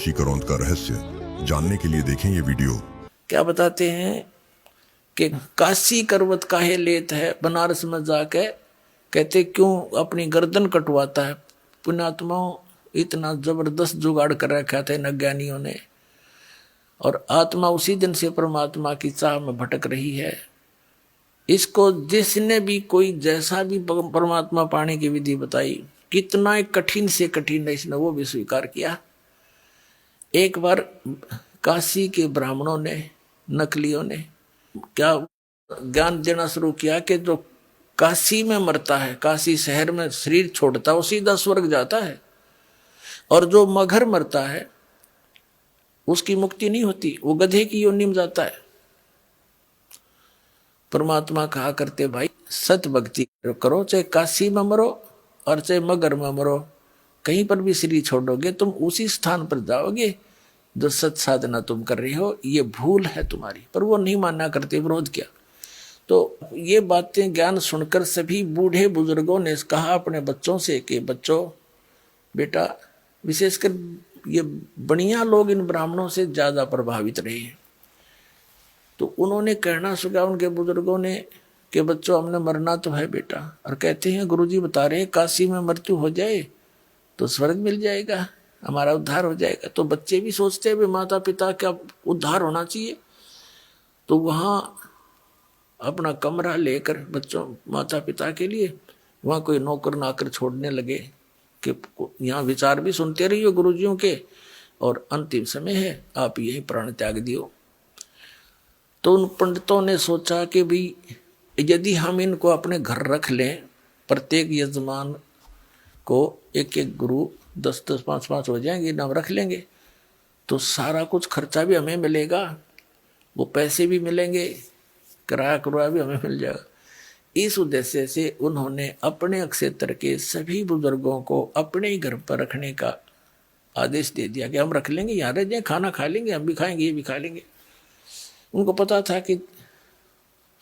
काशी करोंद का रहस्य जानने के लिए देखें ये वीडियो। क्या बताते हैं कि काशी करवत काहे लेत है, बनारस में जाके कहते क्यों अपनी गर्दन कटवाता है। पुण्यात्माओं, इतना जबरदस्त जुगाड़ कर रखा था इन अज्ञानियों ने, और आत्मा उसी दिन से परमात्मा की चाह में भटक रही है। इसको जिसने भी कोई जैसा भी परमात्मा पाने की विधि बताई, कितना एक कठिन से कठिन है, इसने वो भी स्वीकार किया। एक बार काशी के ब्राह्मणों ने, नकलियों ने क्या ज्ञान देना शुरू किया कि जो काशी में मरता है, काशी शहर में शरीर छोड़ता है, वो सीधा स्वर्ग जाता है, और जो मगर मरता है उसकी मुक्ति नहीं होती, वो गधे की योनि में जाता है। परमात्मा कहा करते भाई सत भक्ति करो, चाहे काशी में मरो और चाहे मगर में मरो, कहीं पर भी शरीर छोड़ोगे तुम उसी स्थान पर जाओगे जो सत साधना तुम कर रहे हो। ये भूल है तुम्हारी, पर वो नहीं मानना करते, विरोध किया। तो ये बातें ज्ञान सुनकर सभी बूढ़े बुजुर्गों ने कहा अपने बच्चों से कि बच्चों, बेटा, विशेषकर ये बढ़िया लोग इन ब्राह्मणों से ज्यादा प्रभावित रहे हैं। तो उन्होंने कहना सुना उनके बुजुर्गों ने कि बच्चों, हमने मरना तो है बेटा, और कहते हैं गुरुजी बता रहे हैं काशी में मृत्यु हो जाए तो स्वर्ग मिल जाएगा, हमारा उद्धार हो जाएगा। तो बच्चे भी सोचते हैं माता पिता का उद्धार होना चाहिए, तो वहाँ अपना कमरा लेकर बच्चों माता पिता के लिए वहाँ कोई नौकर नाकर छोड़ने लगे कि यहाँ विचार भी सुनते रहिए गुरुजियों के, और अंतिम समय है, आप यही प्राण त्याग दियो। तो उन पंडितों ने सोचा कि भी यदि हम इनको अपने घर रख लें, प्रत्येक यजमान को एक एक गुरु 10-10, 5-5 हो जाएंगे, नाम रख लेंगे, तो सारा कुछ खर्चा भी हमें मिलेगा, वो पैसे भी मिलेंगे, किराया कुराया भी हमें मिल जाएगा। इस उद्देश्य से उन्होंने अपने क्षेत्र के सभी बुजुर्गों को अपने ही घर पर रखने का आदेश दे दिया कि हम रख लेंगे, यहाँ रह जाए, खाना खा लेंगे, हम भी खाएंगे, ये भी खा लेंगे। उनको पता था कि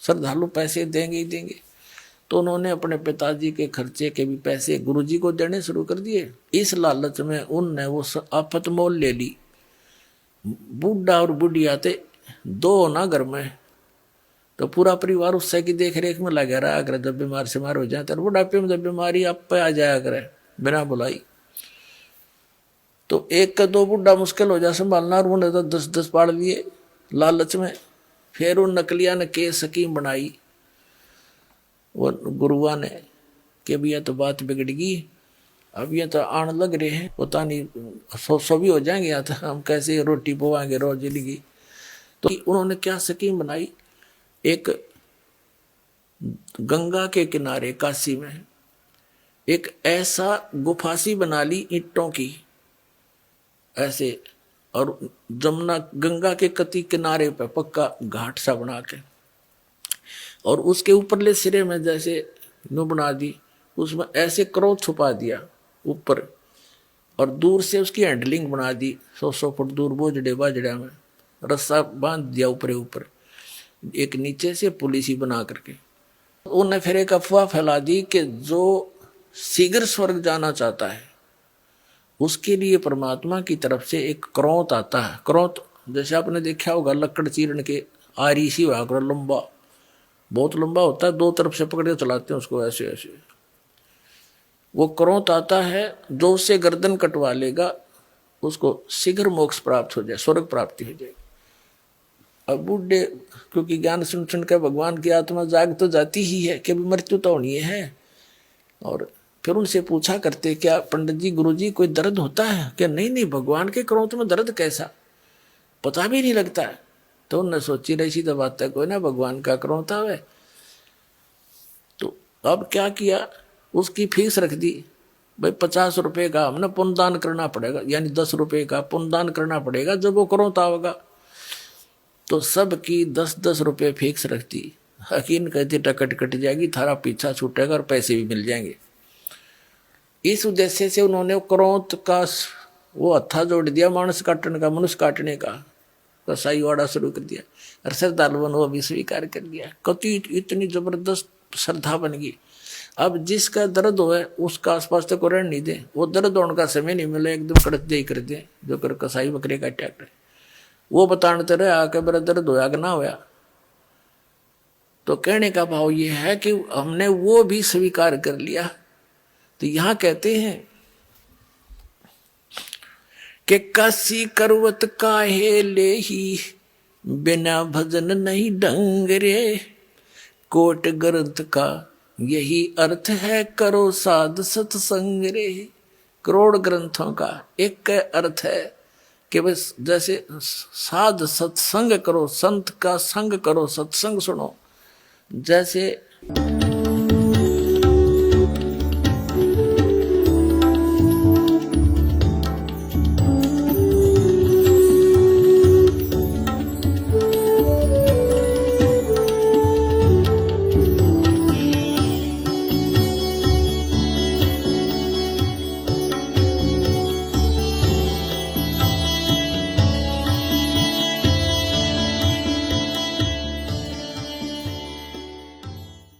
श्रद्धालु पैसे देंगे ही देंगे, तो उन्होंने अपने पिताजी के खर्चे के भी पैसे गुरुजी को देने शुरू कर दिए। इस लालच में उनने वो आफत मोल ले ली। बूढ़ा और बुढ़िया थे दो ना घर में, तो पूरा परिवार उससे की देख रेख में लगा रहा कर, जब बीमार शिमार हो जाए तो बुढ़ापे में जब बीमारी आप पे आ जाया करे बिना बुलाई, तो एक का दो बुढ़ा मुश्किल हो जाए संभालना, और उन्होंने तो 10-10 पाड़ लिए लालच में। फिर उन नकलिया ने के स्कीम बनाई वो गुरुआ ने कि अब यह तो बात बिगड़ गई, अब ये तो आण लग रहे हैं, पता नहीं 100 भी हो जाएंगे, या तो हम कैसे रोटी पवाएंगे रोज जिंदगी। तो उन्होंने क्या स्कीम बनाई, एक गंगा के किनारे काशी में एक ऐसा गुफासी बना ली ईंटों की ऐसे, और जमुना गंगा के कति किनारे पे पक्का घाट सा बना के, और उसके ऊपरले सिरे में जैसे नु बना दी, उसमें ऐसे क्रोध छुपा दिया ऊपर, और दूर से उसकी हैंडलिंग बना दी 100 फुट दूर बोझड़े बाजड़ा में रस्सा बांध दिया ऊपर ऊपर, एक नीचे से पुलिस ही बना करके। उन्हें फिर एक अफवाह फैला दी कि जो शीघ्र स्वर्ग जाना चाहता है उसके लिए परमात्मा की तरफ से एक क्रोत आता है। क्रोत जैसे आपने देखा होगा लकड़ चीरन के आरी सी हुआ कर, लंबा, बहुत लंबा होता है, 2 तरफ से पकड़ के चलाते हैं उसको ऐसे ऐसे। वो क्रोत आता है, जो उससे गर्दन कटवा लेगा उसको शीघ्र मोक्ष प्राप्त हो जाए, स्वर्ग प्राप्ति हो जाएगी। अब बूढ़े क्योंकि ज्ञान सुन सुन कर भगवान की आत्मा जाग तो जाती ही है कि मृत्यु तो होनी है, और फिर उनसे पूछा करते क्या पंडित जी, गुरु जी, कोई दर्द होता है क्या? नहीं नहीं, भगवान के क्रोध में दर्द कैसा, पता भी नहीं लगता है। तो उन्होंने सोची रही सीधा बात है, कोई ना भगवान का क्रोध है। तो अब क्या किया, उसकी फीस रख दी भाई 50 रुपए का हमने पुण्यदान करना पड़ेगा, यानी 10 रुपए का पुण्यदान करना पड़ेगा जब वो क्रोध आवेगा। तो सबकी 10-10 रुपए फिक्स रखती। हकीम कहती टकट कट जाएगी, थारा पीछा छूटेगा और पैसे भी मिल जाएंगे। इस उद्देश्य से उन्होंने क्रोध का वो हत्था जोड़ दिया, मानस काटने का, मनुष्य काटने का कसाई वाड़ा शुरू कर दिया, और श्रद्धालुओं ने वो भी स्वीकार कर लिया। कति इतनी जबरदस्त श्रद्धा बन गई। अब जिसका दर्द हो है उसका आसपास तक को रहने नहीं दे, वो दर्द होने का समय नहीं मिले, एकदम कड़क दे कर दे, जो कर कसाई बकरे का अटैक है वो बताते रहे आके मेरा दर्द होया कि ना होया। तो कहने का भाव ये है कि हमने वो भी स्वीकार कर लिया। तो यहां कहते हैं कि काशी करवत काहे ले ही, बिना भजन नहीं ढंग रे। कोट ग्रंथ का यही अर्थ है, करो साध सत्संग रे। करोड़ ग्रंथों का एक अर्थ है कि बस जैसे साध सत्संग करो, संत का संग करो, सत्संग सुनो। जैसे